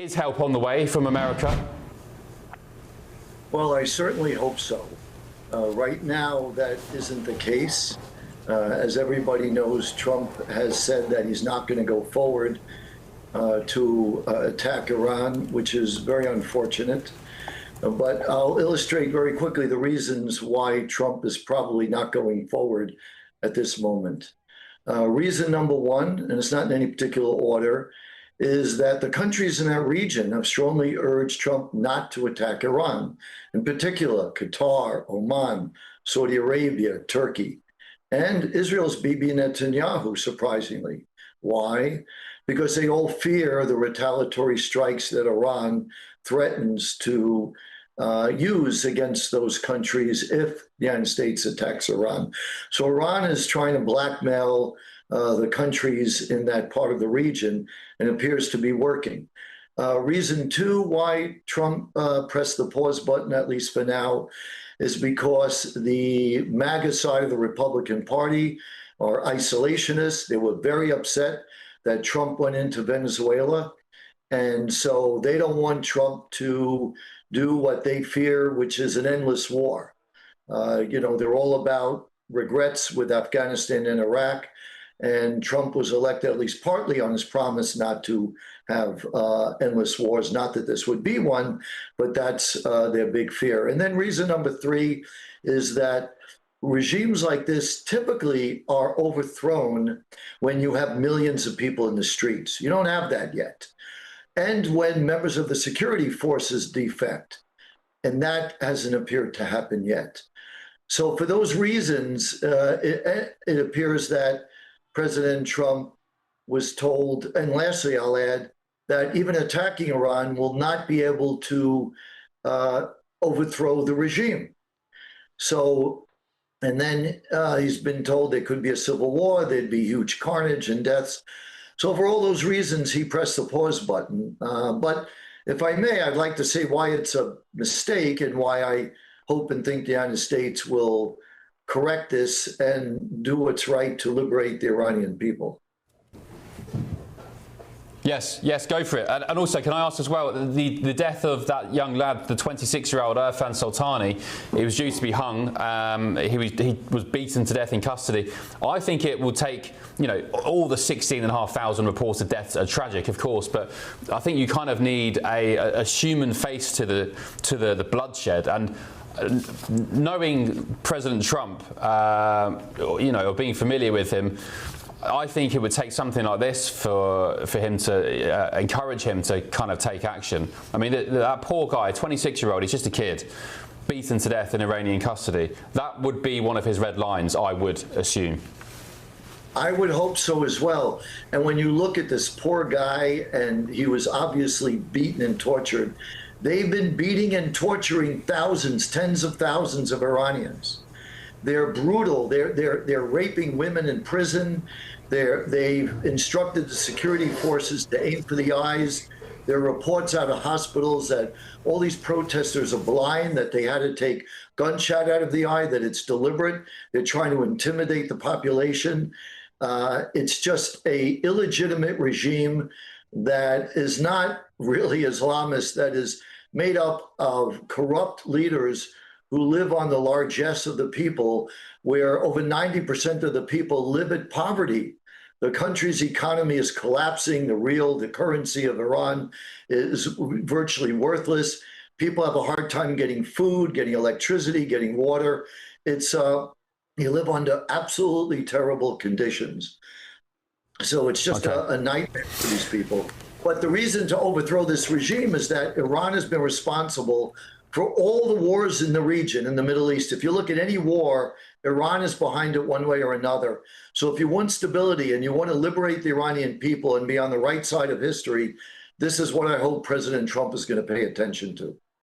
Is help on the way from America? Well, I certainly hope so. Right now, that isn't the case. As everybody knows, Trump has said that he's not going to go forward to attack Iran, which is very unfortunate. But I'll illustrate very quickly the reasons why Trump is probably not going forward at this moment. Reason number one, and it's not in any particular order, is that the countries in that region have strongly urged Trump not to attack Iran, in particular Qatar, Oman, Saudi Arabia, Turkey, and Israel's Bibi Netanyahu, surprisingly. Why? Because they all fear the retaliatory strikes that Iran threatens to use against those countries if the United States attacks Iran. So Iran is trying to blackmail the countries in that part of the region, and appears to be working. Reason two why Trump pressed the pause button, at least for now, is because the MAGA side of the Republican Party are isolationists. They were very upset that Trump went into Venezuela. And so they don't want Trump to do what they fear, which is an endless war. They're all about regrets with Afghanistan and Iraq. And Trump was elected at least partly on his promise not to have endless wars. Not that this would be one, but that's their big fear. And then reason number three is that regimes like this typically are overthrown when you have millions of people in the streets. You don't have that yet. And when members of the security forces defect. And that hasn't appeared to happen yet. So for those reasons, it appears that President Trump was told, and lastly, I'll add, that even attacking Iran will not be able to overthrow the regime. So, and then he's been told there could be a civil war, there'd be huge carnage and deaths. So for all those reasons, he pressed the pause button. But if I may, I'd like to say why it's a mistake and why I hope and think the United States will correct this and do what's right to liberate the Iranian people. Yes, go for it. And also, can I ask as well, the death of that young lad, the 26-year-old Irfan Soltani, he was due to be hung. He was beaten to death in custody. I think it will take, all the 16,500 reported deaths are tragic, of course, but I think you kind of need a human face to the bloodshed. And knowing President Trump, or being familiar with him, I think it would take something like this for him to encourage him to kind of take action. I mean, that poor guy, 26-year-old, he's just a kid, beaten to death in Iranian custody. That would be one of his red lines, I would assume. I would hope so as well. And when you look at this poor guy, and he was obviously beaten and tortured, they've been beating and torturing thousands, tens of thousands of Iranians. They're brutal. They're raping women in prison. They've instructed the security forces to aim for the eyes. There are reports out of hospitals that all these protesters are blind, that they had to take gunshot out of the eye, that it's deliberate. They're trying to intimidate the population. It's just a illegitimate regime that is not really Islamist, that is made up of corrupt leaders who live on the largesse of the people, where over 90% of the people live in poverty. The country's economy is collapsing. The currency of Iran is virtually worthless. People have a hard time getting food, getting electricity, getting water. It's you live under absolutely terrible conditions. So it's just a nightmare for these people. But the reason to overthrow this regime is that Iran has been responsible for all the wars in the region, in the Middle East. If you look at any war, Iran is behind it one way or another. So if you want stability and you want to liberate the Iranian people and be on the right side of history, this is what I hope President Trump is going to pay attention to.